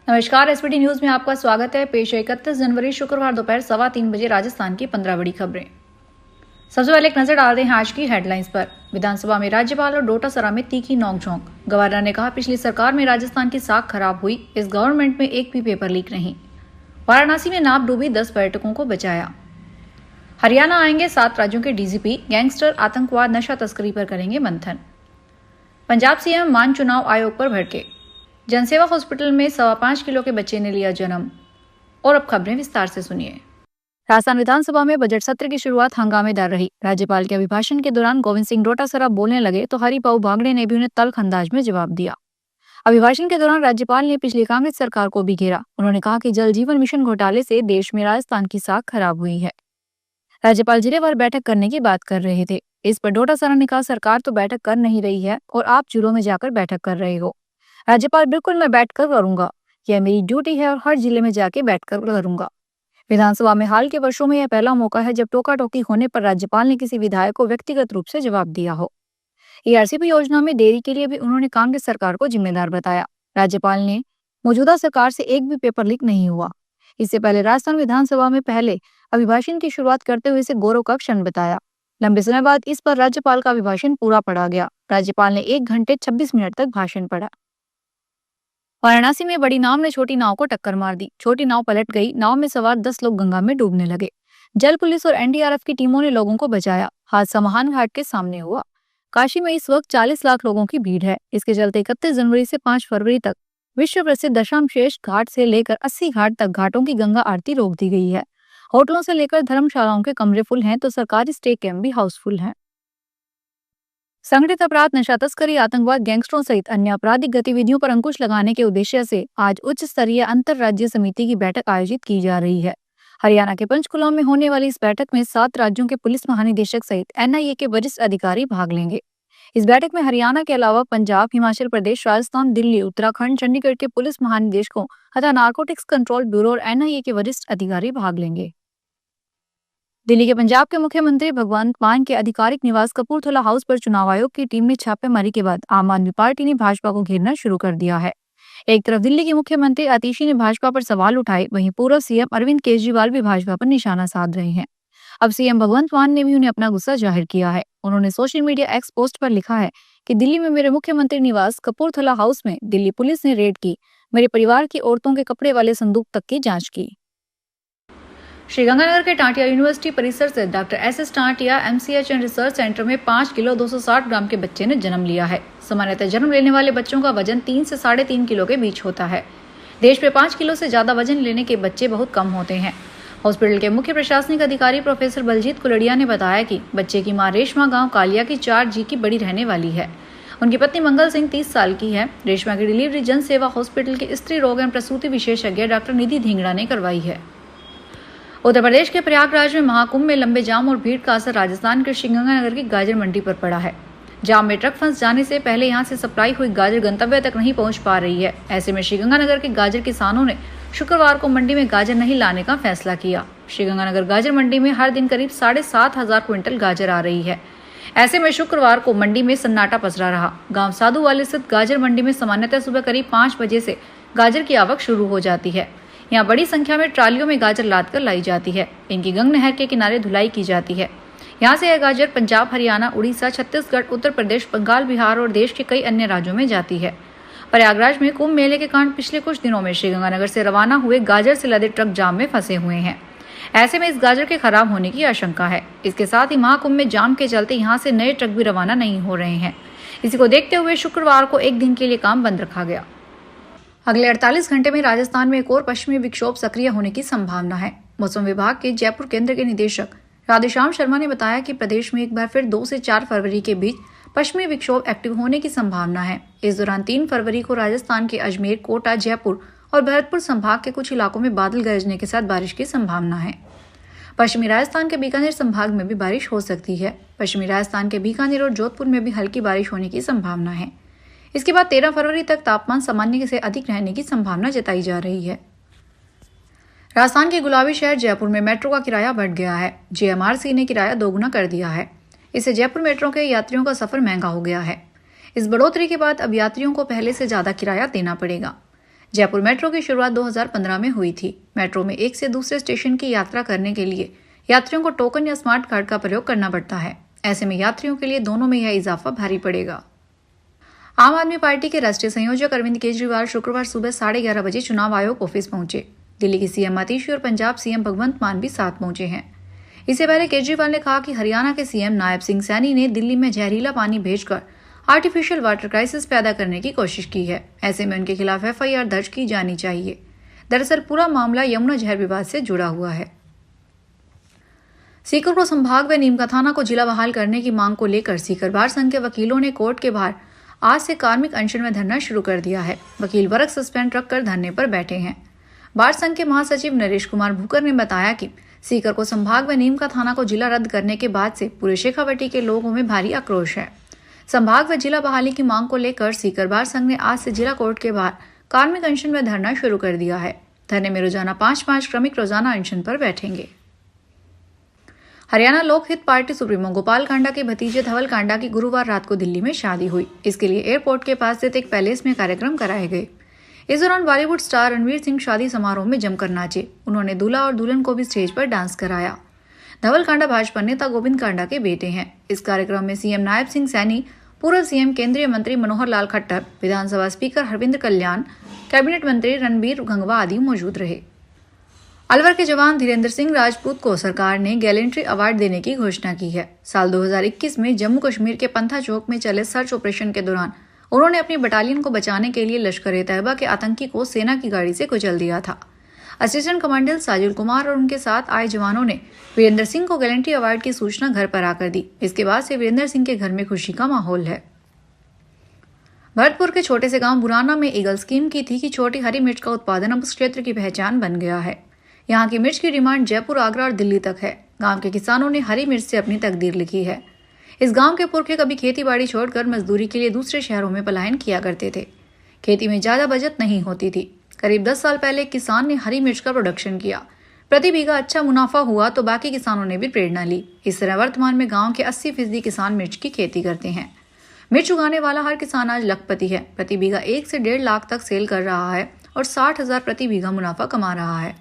नमस्कार, SPT news में आपका स्वागत है। पेश है 31 जनवरी शुक्रवार दोपहर 3:15 बजे राजस्थान की 15 बड़ी खबरें। सबसे पहले एक नजर डालते हैं आज की हेडलाइंस पर। विधानसभा में राज्यपाल और डोटासरा में तीखी नोकझोंक। गवर्नर ने कहा, पिछली सरकार में राजस्थान की साख खराब हुई, इस गवर्नमेंट में एक भी पेपर लीक नहीं। वाराणसी में नाव डूबी, 10 पर्यटकों को बचाया। हरियाणा आएंगे 7 राज्यों के डीजीपी, गैंगस्टर, आतंकवाद, नशा तस्करी पर करेंगे मंथन। पंजाब सीएम मान चुनाव आयोग पर भड़के। जनसेवा हॉस्पिटल में 5.25 किलो के बच्चे ने लिया जन्म। और अब खबरें विस्तार से सुनिए। राजस्थान विधानसभा में बजट सत्र की शुरुआत हंगामेदार रही। राज्यपाल के अभिभाषण के दौरान गोविंद सिंह डोटासरा बोलने लगे तो हरिभाऊ बागड़े ने भी उन्हें तल्ख अंदाज में जवाब दिया। अभिभाषण के दौरान राज्यपाल ने पिछली कांग्रेस सरकार को भी घेरा। उन्होंने कहा कि जल जीवन मिशन घोटाले से देश में राजस्थान की साख खराब हुई है। राज्यपाल जिलेवार बैठक करने की बात कर रहे थे। इस पर डोटासरा ने कहा, सरकार तो बैठक कर नहीं रही है और आप जिलों में जाकर बैठक कर रहे हो। राज्यपाल, बिल्कुल मैं बैठकर करूंगा, यह मेरी ड्यूटी है और हर जिले में जाके बैठकर करूंगा। विधानसभा में हाल के वर्षों में यह पहला मौका है जब टोका टोकी होने पर राज्यपाल ने किसी विधायक को व्यक्तिगत रूप से जवाब दिया हो। ईआरसीपी योजना में देरी के लिए भी उन्होंने कांग्रेस सरकार को जिम्मेदार बताया। राज्यपाल ने मौजूदा सरकार से एक भी पेपर लीक नहीं हुआ। इससे पहले राजस्थान विधानसभा में पहले अभिभाषण की शुरुआत करते हुए इसे गौरव का क्षण बताया। लंबे समय बाद इस पर राज्यपाल का अभिभाषण पूरा पढ़ा गया। राज्यपाल ने 1 घंटे 26 मिनट तक भाषण पढ़ा। वाराणसी में बड़ी नाव ने छोटी नाव को टक्कर मार दी। छोटी नाव पलट गई। नाव में सवार 10 लोग गंगा में डूबने लगे। जल पुलिस और एनडीआरएफ की टीमों ने लोगों को बचाया। हादसा महान घाट के सामने हुआ। काशी में इस वक्त 40 लाख लोगों की भीड़ है। इसके चलते 31 जनवरी से 5 फरवरी तक विश्व प्रसिद्ध दशामशेष घाट से लेकर 80 घाट तक घाटों की गंगा आरती रोक दी गई है। होटलों से लेकर धर्मशालाओं के कमरे फुल हैं तो सरकारी स्टे कैंप भी हाउसफुल हैं। संगठित अपराध, नशा तस्करी, आतंकवाद, गैंगस्टरों सहित अन्य आपराधिक गतिविधियों पर अंकुश लगाने के उद्देश्य से आज उच्च स्तरीय अंतर राज्य समिति की बैठक आयोजित की जा रही है। हरियाणा के पंचकुला में होने वाली इस बैठक में 7 राज्यों के पुलिस महानिदेशक सहित एनआईए के वरिष्ठ अधिकारी भाग लेंगे। इस बैठक में हरियाणा के अलावा पंजाब, हिमाचल प्रदेश, राजस्थान, दिल्ली, उत्तराखंड, चंडीगढ़ के पुलिस महानिदेशकों तथा नारकोटिक्स कंट्रोल ब्यूरो और एनआईए के वरिष्ठ अधिकारी भाग लेंगे। दिल्ली के पंजाब के मुख्यमंत्री भगवंत मान के आधिकारिक निवास कपूरथला हाउस पर चुनाव आयोग की टीम ने छापेमारी के बाद आम आदमी पार्टी ने भाजपा को घेरना शुरू कर दिया है। एक तरफ दिल्ली के मुख्यमंत्री आतिशी ने भाजपा पर सवाल उठाए, वहीं पूर्व सीएम अरविंद केजरीवाल भी भाजपा पर निशाना साध रहे हैं। अब सीएम भगवंत मान ने भी उन्हें अपना गुस्सा जाहिर किया है। उन्होंने सोशल मीडिया एक्स पोस्ट पर लिखा है कि दिल्ली में मेरे मुख्यमंत्री निवास कपूरथला हाउस में दिल्ली पुलिस ने रेड की। मेरे परिवार की औरतों के कपड़े वाले संदूक तक की जांच की। श्रीगंगानगर के टाटिया यूनिवर्सिटी परिसर से doctor S Tatia MCH and research centre में 5 किलो 260 ग्राम के बच्चे ने जन्म लिया है। सामान्यतः जन्म लेने वाले बच्चों का वजन 3 से 3.5 किलो के बीच होता है। देश में 5 किलो से ज्यादा वजन लेने के बच्चे बहुत कम होते हैं। हॉस्पिटल के मुख्य प्रशासनिक अधिकारी प्रोफेसर बलजीत कुलड़िया ने बताया कि बच्चे की मां रेशमा गांव कालिया की 4G की बड़ी रहने वाली है। उनकी पत्नी मंगल सिंह 30 साल की है। रेशमा की डिलीवरी जन सेवा हॉस्पिटल के स्त्री रोग एवं प्रसूति विशेषज्ञ डॉक्टर निधि धिंगड़ा ने करवाई है। उत्तर प्रदेश के प्रयागराज में महाकुंभ में लंबे जाम और भीड़ का असर राजस्थान के श्रीगंगानगर की गाजर मंडी पर पड़ा है। जाम में ट्रक फंस जाने से पहले यहां से सप्लाई हुई गाजर गंतव्य तक नहीं पहुंच पा रही है। ऐसे में श्रीगंगानगर के गाजर किसानों ने शुक्रवार को मंडी में गाजर नहीं लाने का फैसला किया। श्रीगंगानगर गाजर मंडी में हर दिन करीब 7,500 क्विंटल गाजर आ रही है। ऐसे में शुक्रवार को मंडी में सन्नाटा पसरा रहा। गांव साधु वाले स्थित गाजर मंडी में सामान्यतः सुबह करीब 5 बजे से गाजर की आवक शुरू हो जाती है। यहाँ बड़ी संख्या में ट्रालियों में गाजर लाद कर लाई जाती है। इनकी गंग नहर के किनारे धुलाई की जाती है। यहाँ से यह गाजर पंजाब, हरियाणा, उड़ीसा, छत्तीसगढ़, उत्तर प्रदेश, बंगाल, बिहार और देश के कई अन्य राज्यों में जाती है। प्रयागराज में कुंभ मेले के कारण पिछले कुछ दिनों में श्रीगंगानगर से रवाना हुए गाजर से लदे ट्रक जाम में फंसे हुए हैं। ऐसे में इस गाजर के खराब होने की आशंका है। इसके साथ ही महाकुंभ में जाम के चलते यहाँ से नए ट्रक भी रवाना नहीं हो रहे हैं। इसी को देखते हुए शुक्रवार को एक दिन के लिए काम बंद रखा गया। अगले 48 घंटे में राजस्थान में एक और पश्चिमी विक्षोभ सक्रिय होने की संभावना है। मौसम विभाग के जयपुर केंद्र के निदेशक राधेश्याम शर्मा ने बताया कि प्रदेश में एक बार फिर 2 से 4 फरवरी के बीच पश्चिमी विक्षोभ एक्टिव होने की संभावना है। इस दौरान 3 फरवरी को राजस्थान के अजमेर, कोटा, जयपुर और भरतपुर संभाग के कुछ इलाकों में बादल गरजने के साथ बारिश की संभावना है। पश्चिमी राजस्थान के बीकानेर संभाग में भी बारिश हो सकती है। पश्चिमी राजस्थान के बीकानेर और जोधपुर में भी हल्की बारिश होने की संभावना है। इसके बाद 13 फरवरी तक तापमान सामान्य से अधिक रहने की संभावना जताई जा रही है। राजस्थान के गुलाबी शहर जयपुर में मेट्रो का किराया बढ़ गया है। जेएमआरसी ने किराया दोगुना कर दिया है। इससे जयपुर मेट्रो के यात्रियों का सफर महंगा हो गया है। इस बढ़ोतरी के बाद अब यात्रियों को पहले से ज्यादा किराया देना पड़ेगा। जयपुर मेट्रो की शुरुआत 2015 में हुई थी। मेट्रो में एक से दूसरे स्टेशन की यात्रा करने के लिए यात्रियों को टोकन या स्मार्ट कार्ड का प्रयोग करना पड़ता है। ऐसे में यात्रियों के लिए दोनों में यह इजाफा भारी पड़ेगा। आम आदमी पार्टी के राष्ट्रीय संयोजक अरविंद केजरीवाल शुक्रवार सुबह 11:30 बजे चुनाव आयोग ऑफिस पहुंचे। दिल्ली की सीएम आतिशी और पंजाब सीएम भगवंत मान भी साथ पहुंचे हैं। इससे पहले केजरीवाल ने कहा कि हरियाणा के सीएम नायब सिंह सैनी ने दिल्ली में जहरीला पानी भेजकर आर्टिफिशियल वाटर क्राइसिस पैदा करने की कोशिश की है। ऐसे में उनके खिलाफ एफआईआर दर्ज की जानी चाहिए। दरअसल पूरा मामला यमुना जहर विवाद से जुड़ा हुआ है। सीकर को संभाग व नीमका थाना को जिला बहाल करने की मांग को लेकर सीकर बार संघ के वकीलों ने कोर्ट के बाहर आज से कार्मिक अनशन में धरना शुरू कर दिया है। वकील वर्ग सस्पेंड रखकर धरने पर बैठे हैं। बार संघ के महासचिव नरेश कुमार भूकर ने बताया कि सीकर को संभाग व नीमका थाना को जिला रद्द करने के बाद से पूरे शेखावटी के लोगों में भारी आक्रोश है। संभाग व जिला बहाली की मांग को लेकर सीकर बार संघ ने आज से जिला कोर्ट के बाहर कार्मिक अनशन में धरना शुरू कर दिया है। धरने में रोजाना 5 श्रमिक रोजाना अनशन पर बैठेंगे। हरियाणा लोक हित पार्टी सुप्रीमो गोपाल कांडा के भतीजे धवल कांडा की गुरुवार रात को दिल्ली में शादी हुई। इसके लिए एयरपोर्ट के पास स्थित एक पैलेस में कार्यक्रम कराए गए। इस दौरान बॉलीवुड स्टार रणवीर सिंह शादी समारोह में जमकर नाचे। उन्होंने दूल्हा और दुल्हन को भी स्टेज पर डांस कराया। धवल कांडा भाजपा नेता गोविंद कांडा के बेटे हैं। इस कार्यक्रम में सीएम नायब सिंह सैनी, पूर्व सीएम केंद्रीय मंत्री मनोहर लाल खट्टर, विधानसभा स्पीकर हरविंद्र कल्याण, कैबिनेट मंत्री रणबीर गंगवा आदि मौजूद रहे। अलवर के जवान धीरेन्द्र सिंह राजपूत को सरकार ने गैलेंट्री अवार्ड देने की घोषणा की है। साल 2021 में जम्मू कश्मीर के पंथा चौक में चले सर्च ऑपरेशन के दौरान उन्होंने अपनी बटालियन को बचाने के लिए लश्कर-ए-तैयबा के आतंकी को सेना की गाड़ी से कुचल दिया था। असिस्टेंट कमांडर साजिल कुमार और उनके साथ आए जवानों ने वीरेंद्र सिंह को गैलेंट्री अवार्ड की सूचना घर पर आकर दी। इसके बाद से वीरेंद्र सिंह के घर में खुशी का माहौल है। भरतपुर के छोटे से गांव बुराना में ईगल स्कीम की थी कि छोटी हरी मिर्च का उत्पादन अब उस क्षेत्र की पहचान बन गया है। यहाँ की मिर्च की डिमांड जयपुर, आगरा और दिल्ली तक है। गांव के किसानों ने हरी मिर्च से अपनी तकदीर लिखी है। इस गांव के पुरखे कभी खेती बाड़ी छोड़कर मजदूरी के लिए दूसरे शहरों में पलायन किया करते थे। खेती में ज्यादा बचत नहीं होती थी। करीब 10 साल पहले एक किसान ने हरी मिर्च का प्रोडक्शन किया। प्रति बीघा अच्छा मुनाफा हुआ तो बाकी किसानों ने भी प्रेरणा ली। इस तरह वर्तमान में गाँव के 80% किसान मिर्च की खेती करते हैं। मिर्च उगाने वाला हर किसान आज लखपति है। प्रति बीघा 1 से 1.5 लाख तक सेल कर रहा है और 60,000 प्रति बीघा मुनाफा कमा रहा है।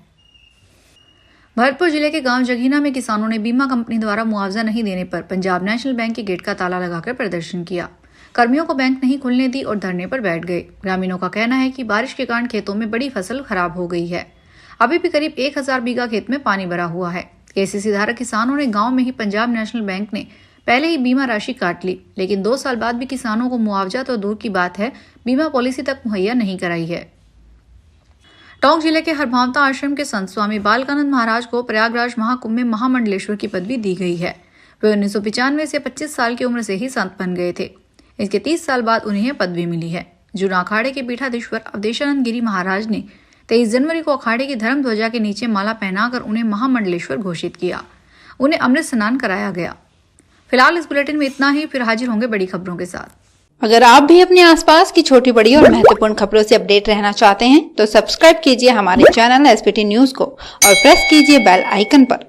भरतपुर जिले के गांव जगीना में किसानों ने बीमा कंपनी द्वारा मुआवजा नहीं देने पर पंजाब नेशनल बैंक के गेट का ताला लगाकर प्रदर्शन किया। कर्मियों को बैंक नहीं खुलने दी और धरने पर बैठ गए। ग्रामीणों का कहना है कि बारिश के कारण खेतों में बड़ी फसल खराब हो गई है। अभी भी करीब 1000 बीघा खेत में पानी भरा हुआ है। केसीसी धारक किसानों ने गाँव में ही पंजाब नेशनल बैंक ने पहले ही बीमा राशि काट ली, लेकिन 2 साल बाद भी किसानों को मुआवजा तो दूर की बात है, बीमा पॉलिसी तक मुहैया नहीं कराई है। टोंक जिले के हरभावता आश्रम के संत स्वामी बालकानंद महाराज को प्रयागराज महाकुंभ में महामंडलेश्वर की पदवी दी गई है। वे 1995 से 25 साल की उम्र से ही संत बन गए थे। इसके 30 साल बाद उन्हें यह पदवी मिली है। जूना अखाड़े के पीठाधीश्वर अवधेशानंद गिरी महाराज ने 23 जनवरी को अखाड़े की धर्म ध्वजा के नीचे माला पहनाकर उन्हें महामंडलेश्वर घोषित किया। उन्हें अमृत स्नान कराया गया। फिलहाल इस बुलेटिन में इतना ही। फिर हाजिर होंगे बड़ी खबरों के साथ। अगर आप भी अपने आसपास की छोटी बड़ी और महत्वपूर्ण खबरों से अपडेट रहना चाहते हैं तो सब्सक्राइब कीजिए हमारे चैनल एसपीटी न्यूज को और प्रेस कीजिए बेल आइकन पर।